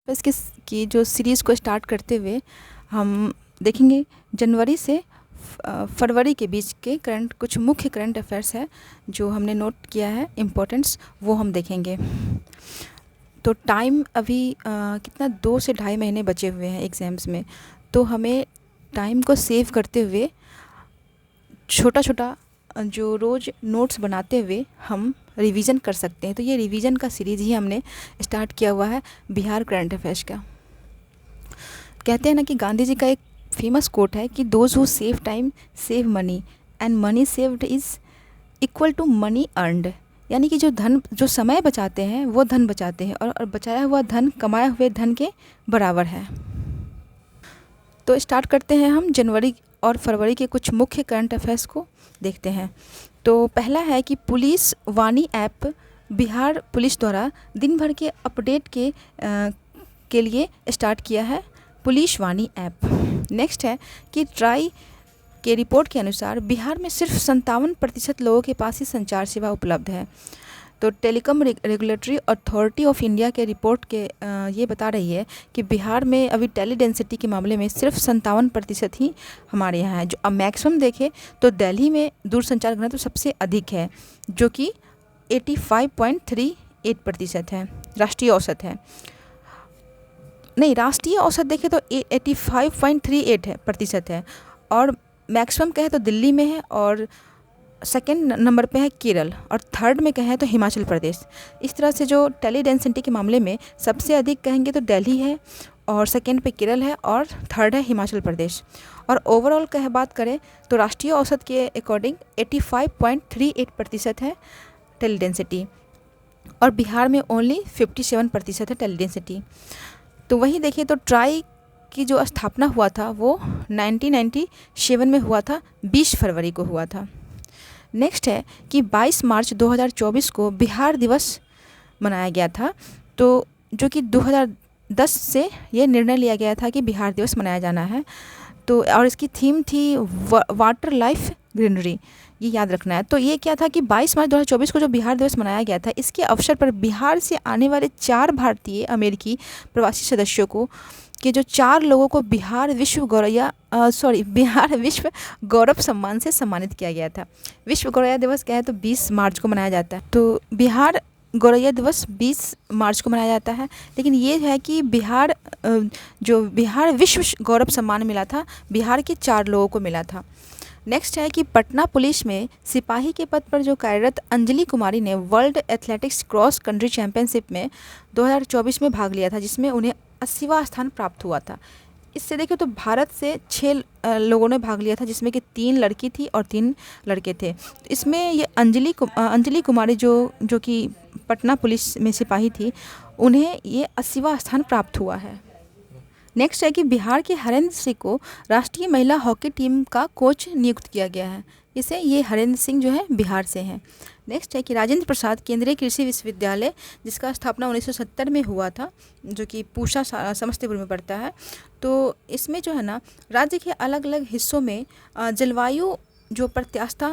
तो इसकी की जो सीरीज़ को स्टार्ट करते हुए हम देखेंगे जनवरी से फरवरी के बीच के कुछ मुख्य करंट अफेयर्स है जो हमने नोट किया है इम्पोर्टेंस, वो हम देखेंगे। तो टाइम अभी कितना 2 से ढाई महीने बचे हुए हैं एग्ज़ाम्स में, तो हमें टाइम को सेव करते हुए छोटा छोटा जो रोज़ नोट्स बनाते हुए हम रिवीजन कर सकते हैं। तो ये रिवीजन का सीरीज़ ही हमने स्टार्ट किया हुआ है बिहार करंट अफेयर्स का। कहते हैं ना कि गांधी जी का एक फेमस कोट है कि those who save time save money and money saved is equal to money earned, यानी कि जो समय बचाते हैं वो धन बचाते हैं और बचाया हुआ धन कमाए हुए धन के बराबर है। तो स्टार्ट करते हैं हम जनवरी और फरवरी के कुछ मुख्य करंट अफेयर्स को देखते हैं। तो पहला है कि पुलिस वाणी ऐप बिहार पुलिस द्वारा दिन भर के अपडेट के लिए स्टार्ट किया है पुलिस वाणी ऐप। नेक्स्ट है कि ट्राई के रिपोर्ट के अनुसार बिहार में सिर्फ 57% लोगों के पास ही संचार सेवा उपलब्ध है। तो telecom regulatory authority of India के रिपोर्ट के ये बता रही है कि बिहार में अभी टेली डेंसिटी के मामले में सिर्फ 57% ही हमारे यहाँ है। जो अब मैक्सिमम देखें तो दिल्ली में दूरसंचार घनत्व सबसे अधिक है जो कि 85.38% है, राष्ट्रीय औसत है। नहीं, राष्ट्रीय औसत देखें तो 85.38% है और मैक्सिमम कहें तो दिल्ली में है और सेकेंड नंबर पे है केरल और थर्ड में कहें तो हिमाचल प्रदेश। इस तरह से जो टेली डेंसिटी के मामले में सबसे अधिक कहेंगे तो दिल्ली है और सेकेंड पे केरल है और थर्ड है हिमाचल प्रदेश। और ओवरऑल बात करें तो राष्ट्रीय औसत के अकॉर्डिंग 85.38% है टेली डेंसिटी और बिहार में ओनली 57% है टेली डेंसिटी। तो वहीं देखिए तो ट्राई की जो स्थापना हुआ था वो 1997 में हुआ था, 20 फरवरी को हुआ था। नेक्स्ट है कि 22 मार्च 2024 को बिहार दिवस मनाया गया था, तो जो कि 2010 से ये निर्णय लिया गया था कि बिहार दिवस मनाया जाना है। तो और इसकी थीम थी वाटर लाइफ ग्रीनरी, ये याद रखना है। तो ये क्या था कि 22 मार्च 2024 को जो बिहार दिवस मनाया गया था, इसके अवसर पर बिहार से आने वाले 4 भारतीय अमेरिकी प्रवासी सदस्यों को कि जो 4 लोगों को बिहार विश्व गौरव सम्मान से सम्मानित किया गया था। विश्व गौरैया दिवस क्या है तो 20 मार्च को मनाया जाता है। तो बिहार गौरैया दिवस 20 मार्च को मनाया जाता है, लेकिन ये है कि बिहार विश्व गौरव सम्मान मिला था, बिहार के 4 लोगों को मिला था। नेक्स्ट है कि पटना पुलिस में सिपाही के पद पर जो कार्यरत अंजलि कुमारी ने world athletics cross country championship में 2024 में भाग लिया था, जिसमें उन्हें 80वां स्थान प्राप्त हुआ था। इससे देखिए तो भारत से 6 लोगों ने भाग लिया था, जिसमें कि 3 लड़की थी और 3 लड़के थे। इसमें ये अंजलि कुमारी जो कि पटना पुलिस में सिपाही थी, उन्हें ये 80वां स्थान प्राप्त हुआ है। नेक्स्ट है कि बिहार के हरेंद्र सिंह को राष्ट्रीय महिला हॉकी टीम का कोच नियुक्त किया गया है। इसे ये हरेंद्र सिंह जो है बिहार से हैं। नेक्स्ट है कि राजेंद्र प्रसाद केंद्रीय कृषि विश्वविद्यालय, जिसका स्थापना 1970 में हुआ था, जो कि पूसा समस्तीपुर में पड़ता है। तो इसमें जो है ना राज्य के अलग अलग हिस्सों में जलवायु जो प्रत्यास्था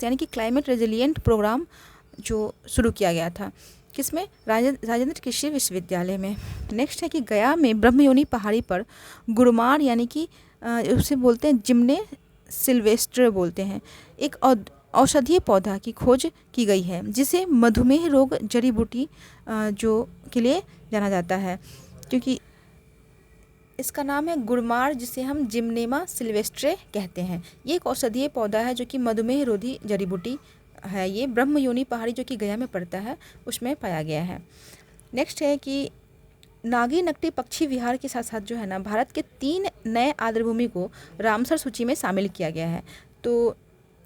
यानी कि क्लाइमेट रेजिलिएंट प्रोग्राम जो शुरू किया गया था, किसमें राजेंद्र कृषि विश्वविद्यालय में। नेक्स्ट है कि गया में ब्रह्मयोनी पहाड़ी पर गुरुमार यानी कि उसे बोलते हैं जिम्ने सिल्वेस्टर बोलते हैं, एक औषधीय पौधा की खोज की गई है, जिसे मधुमेह रोग जड़ी बूटी जो के लिए जाना जाता है, क्योंकि इसका नाम है गुरुमार, जिसे हम जिम्नेमा सिल्वेस्ट्रे कहते हैं। ये एक औषधीय पौधा है जो कि मधुमेह रोधी जड़ी बूटी है। ये ब्रह्मयोनी पहाड़ी जो कि गया में पड़ता है उसमें पाया गया है। नेक्स्ट है कि नागी नकटी पक्षी विहार के साथ साथ जो है ना भारत के 3 नए आर्द्रभूमि को रामसर सूची में शामिल किया गया है। तो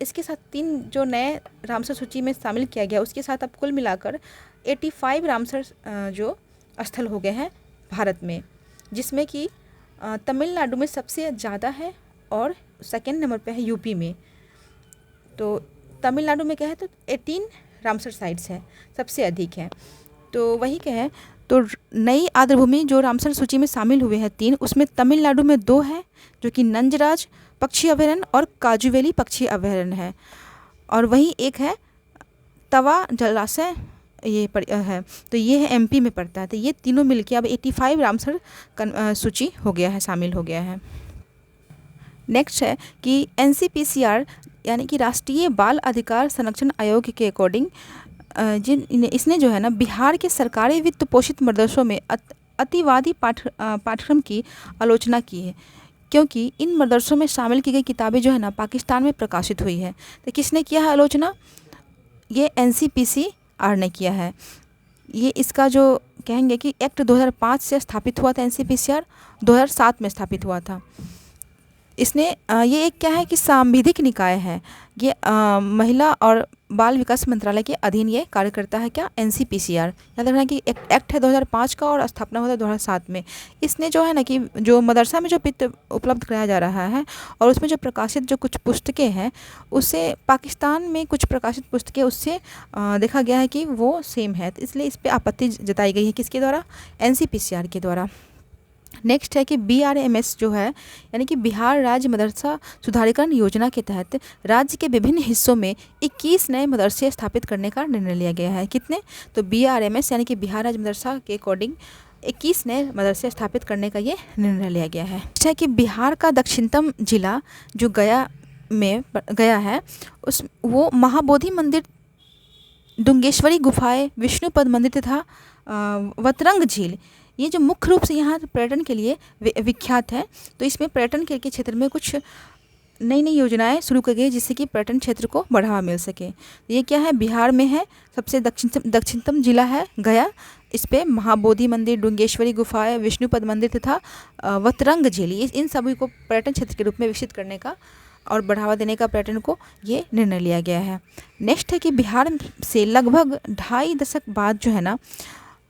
इसके साथ 3 जो नए रामसर सूची में शामिल किया गया, उसके साथ अब कुल मिलाकर 85 रामसर जो स्थल हो गए हैं भारत में, जिसमें कि तमिलनाडु में सबसे ज़्यादा है और सेकेंड नंबर पे है यूपी में। तो तमिलनाडु में क्या है तो 18 रामसर साइट्स है, सबसे अधिक है। तो वही कहें तो नई आर्द्रभूमि जो रामसर सूची में शामिल हुए हैं 3, उसमें तमिलनाडु में 2 है जो कि नंजराज पक्षी अभयारण्य और काजुवेली पक्षी अभयारण्य है, और वहीं एक है तवा जलाशय है, तो ये है एमपी में पड़ता है। तो ये तीनों मिलके अब 85 रामसर सूची हो गया है, शामिल हो गया है। नेक्स्ट है कि एनसीपीसीआर यानी कि राष्ट्रीय बाल अधिकार संरक्षण आयोग के अकॉर्डिंग इसने जो है ना बिहार के सरकारी वित्त पोषित मदरसों में अतिवादी पाठ्यक्रम की आलोचना की है, क्योंकि इन मदरसों में शामिल की गई किताबें जो है ना पाकिस्तान में प्रकाशित हुई है। तो किसने किया है आलोचना? ये एनसीपीसीआर ने किया है। ये इसका जो कहेंगे कि एक्ट 2005 से स्थापित हुआ था, एनसीपीसीआर 2007 में स्थापित हुआ था। इसने ये एक क्या है कि सांविधिक निकाय है, ये महिला और बाल विकास मंत्रालय के अधीन ये कार्य करता है। क्या? एनसीपीसीआर। याद रखना कि एक्ट है 2005 का और स्थापना हुआ था 2007 में। इसने जो है ना कि जो मदरसा में जो वित्त उपलब्ध कराया जा रहा है और उसमें जो प्रकाशित जो कुछ पुस्तकें हैं उससे पाकिस्तान में कुछ प्रकाशित पुस्तकें उससे देखा गया है कि वो सेम है, तो इसलिए इस पर आपत्ति जताई गई है। किसके द्वारा? एनसीपीसीआर के द्वारा। नेक्स्ट है कि बीआरएमएस जो है यानी कि बिहार राज्य मदरसा सुधारीकरण योजना के तहत राज्य के विभिन्न हिस्सों में 21 नए मदरसे स्थापित करने का निर्णय लिया गया है। कितने? तो बीआरएमएस यानी कि बिहार राज्य मदरसा के अकॉर्डिंग 21 नए मदरसे स्थापित करने का ये निर्णय लिया गया है। अच्छा है कि बिहार का दक्षिणतम जिला जो गया है वो महाबोधि मंदिर, डुंगेश्वरी गुफाएं, विष्णुपद मंदिर तथा वतरंग झील, ये जो मुख्य रूप से यहाँ पर्यटन के लिए विख्यात है। तो इसमें पर्यटन के क्षेत्र में कुछ नई नई योजनाएं शुरू की गई जिससे कि पर्यटन क्षेत्र को बढ़ावा मिल सके। ये क्या है? बिहार में है, सबसे दक्षिणतम जिला है गया। इस पे महाबोधि मंदिर, डुंगेश्वरी गुफाएं, विष्णुपद मंदिर तथा वतरंग झील, इन सभी को पर्यटन क्षेत्र के रूप में विकसित करने का और बढ़ावा देने का पर्यटन को ये निर्णय लिया गया है। नेक्स्ट है कि बिहार से लगभग 2.5 दशक बाद जो है ना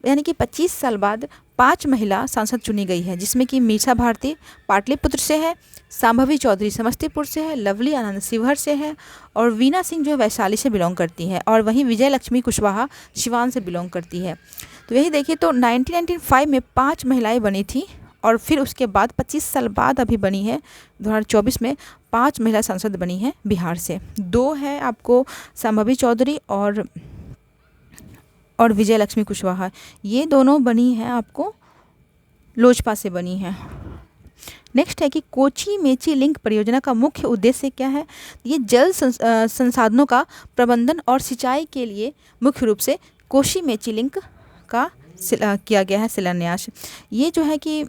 यानी कि 25 साल बाद 5 महिला सांसद चुनी गई है, जिसमें कि मीसा भारती पाटलिपुत्र से है, सांभवी चौधरी समस्तीपुर से है, लवली आनंद शिवहर से है और वीना सिंह जो वैशाली से बिलोंग करती है और वहीं विजय लक्ष्मी कुशवाहा सिवान से बिलोंग करती है। तो यही देखिए तो 1995 में 5 महिलाएं बनी थी और फिर उसके बाद 25 साल बाद अभी बनी है 2024 में 5 महिला सांसद बनी है बिहार से। 2 है आपको सांभवी चौधरी और विजय लक्ष्मी कुशवाहा, ये दोनों बनी हैं आपको लोजपा से बनी हैं। नेक्स्ट है कि कोची मेची लिंक परियोजना का मुख्य उद्देश्य क्या है? ये जल संसाधनों का प्रबंधन और सिंचाई के लिए मुख्य रूप से कोशी मेची लिंक का किया गया है शिलान्यास। ये जो है कि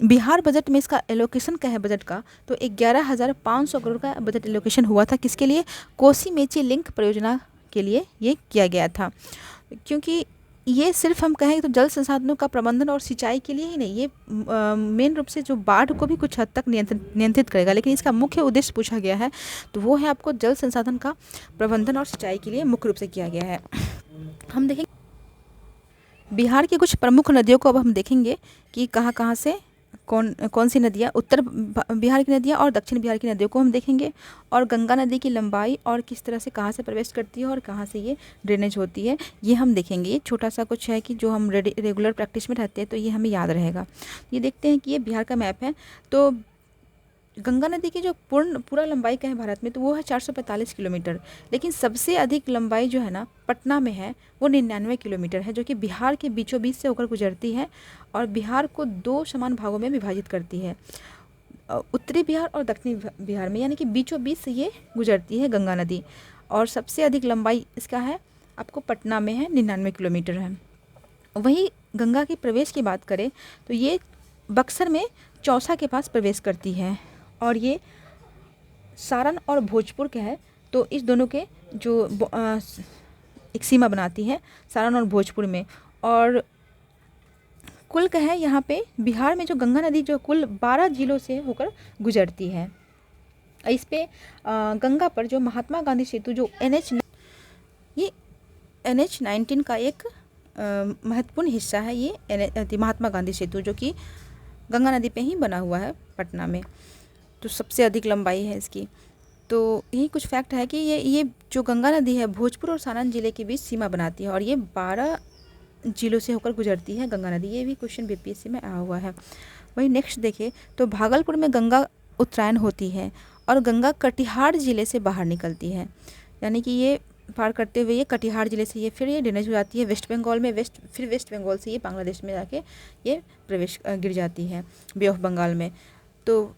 बिहार बजट में इसका एलोकेशन क्या है बजट का? तो 11,500 करोड़ का बजट एलोकेशन हुआ था। किसके लिए? कोसी मेची लिंक परियोजना के लिए ये किया गया था, क्योंकि ये सिर्फ हम कहें तो जल संसाधनों का प्रबंधन और सिंचाई के लिए ही नहीं, ये मेन रूप से जो बाढ़ को भी कुछ हद तक नियंत्रित करेगा, लेकिन इसका मुख्य उद्देश्य पूछा गया है तो वो है आपको जल संसाधन का प्रबंधन और सिंचाई के लिए मुख्य रूप से किया गया है। हम देखेंगे बिहार की कुछ प्रमुख नदियों को अब हम देखेंगे कि कहाँ कहाँ से कौन सी नदियाँ, उत्तर बिहार की नदियाँ और दक्षिण बिहार की नदियों को हम देखेंगे और गंगा नदी की लंबाई और किस तरह से कहाँ से प्रवेश करती है और कहाँ से ये ड्रेनेज होती है ये हम देखेंगे। ये छोटा सा कुछ है कि जो हम रेगुलर प्रैक्टिस में रहते हैं तो ये हमें याद रहेगा। ये देखते हैं कि ये बिहार का मैप है। तो गंगा नदी की जो पूरा लंबाई का है भारत में तो वो है 445 किलोमीटर, लेकिन सबसे अधिक लंबाई जो है ना पटना में है वो 99 किलोमीटर है, जो कि बिहार के बीचों बीच से होकर गुजरती है और बिहार को 2 समान भागों में विभाजित करती है, उत्तरी बिहार और दक्षिणी बिहार में, यानी कि बीचों बीच से ये गुजरती है गंगा नदी। और सबसे अधिक लंबाई इसका है आपको पटना में है, 99 किलोमीटर है। वहीं गंगा के प्रवेश की बात करें तो ये बक्सर में चौसा के पास प्रवेश करती है और ये सारण और भोजपुर का है, तो इस दोनों के जो एक सीमा बनाती है सारण और भोजपुर में। और कुल का है यहाँ पे बिहार में जो गंगा नदी जो कुल 12 जिलों से होकर गुजरती है। इस पे गंगा पर जो महात्मा गांधी सेतु जो ये NH-19 का एक महत्वपूर्ण हिस्सा है, ये महात्मा गांधी सेतु जो कि गंगा नदी पे ही बना हुआ है पटना में, तो सबसे अधिक लंबाई है इसकी। तो यही कुछ फैक्ट है कि ये जो गंगा नदी है भोजपुर और सारण जिले के बीच सीमा बनाती है और ये 12 जिलों से होकर गुजरती है गंगा नदी। ये भी क्वेश्चन बीपीएससी में आया हुआ है। वही नेक्स्ट देखें तो भागलपुर में गंगा उत्तरायण होती है और गंगा कटिहार ज़िले से बाहर निकलती है, यानी कि ये पार करते हुए ये कटिहार ज़िले से ये फिर ये ड्रेनेज हो जाती है वेस्ट बंगाल में, फिर वेस्ट बंगाल से ये बांग्लादेश में जाके ये प्रवेश गिर जाती है बे ऑफ बंगाल में। तो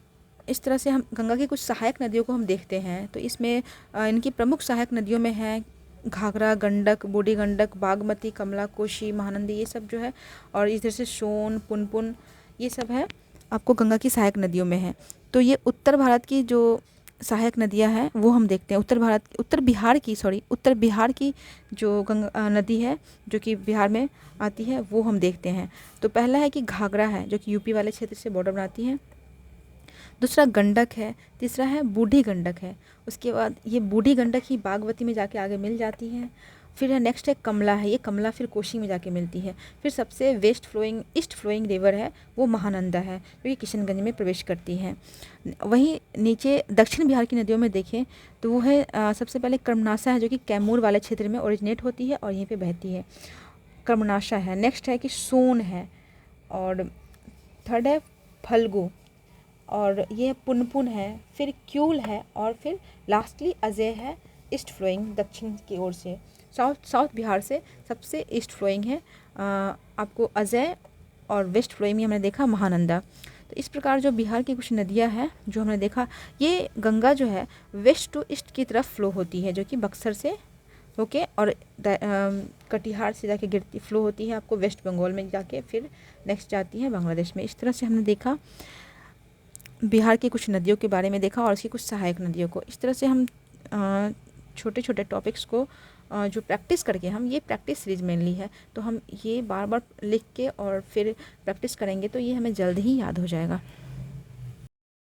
इस तरह से हम गंगा की कुछ सहायक नदियों को हम देखते हैं। तो इसमें इनकी प्रमुख सहायक नदियों में है घाघरा, गंडक, बूढ़ी गंडक, बागमती, कमला, कोशी, महानंदी, ये सब जो है, और इधर से सोन, पुनपुन, ये सब है आपको गंगा की सहायक नदियों में है। तो ये उत्तर भारत की जो सहायक नदियां हैं वो हम देखते हैं। उत्तर बिहार की जो गंगा नदी है जो कि बिहार में आती है वो हम देखते हैं। तो पहला है कि घाघरा है जो कि यूपी वाले क्षेत्र से बॉर्डर बनाती है। दूसरा गंडक है, तीसरा है बूढ़ी गंडक है। उसके बाद ये बूढ़ी गंडक ही बागमती में जाके आगे मिल जाती है। फिर है नेक्स्ट है कमला है, ये कमला फिर कोशी में जाके मिलती है। फिर सबसे ईस्ट फ्लोइंग रिवर है वो महानंदा है जो कि किशनगंज में प्रवेश करती है। वहीं नीचे दक्षिण बिहार की नदियों में देखें तो वो है सबसे पहले कर्मनाशा है जो कि कैमूर वाले क्षेत्र में ओरिजिनेट होती है और यहीं पे बहती है, कर्मनाशा है। नेक्स्ट है कि सोन है, और थर्ड है फल्गु, और ये पुनपुन है, फिर क्यूल है, और फिर लास्टली अजय है ईस्ट फ्लोइंग दक्षिण की ओर से। साउथ बिहार से सबसे ईस्ट फ्लोइंग है आपको अजय, और वेस्ट फ्लोइंग में हमने देखा महानंदा। तो इस प्रकार जो बिहार की कुछ नदियां हैं जो हमने देखा, ये गंगा जो है वेस्ट टू ईस्ट की तरफ फ्लो होती है जो कि बक्सर से होके और कटिहार से जाके गिरती फ्लो होती है आपको वेस्ट बंगाल में जाके फिर नेक्स्ट जाती है बांग्लादेश में। इस तरह से हमने देखा बिहार की कुछ नदियों के बारे में देखा और उसकी कुछ सहायक नदियों को। इस तरह से हम छोटे छोटे टॉपिक्स को जो प्रैक्टिस करके हम, ये प्रैक्टिस सीरीज मेनली है, तो हम ये बार बार लिख के और फिर प्रैक्टिस करेंगे तो ये हमें जल्द ही याद हो जाएगा।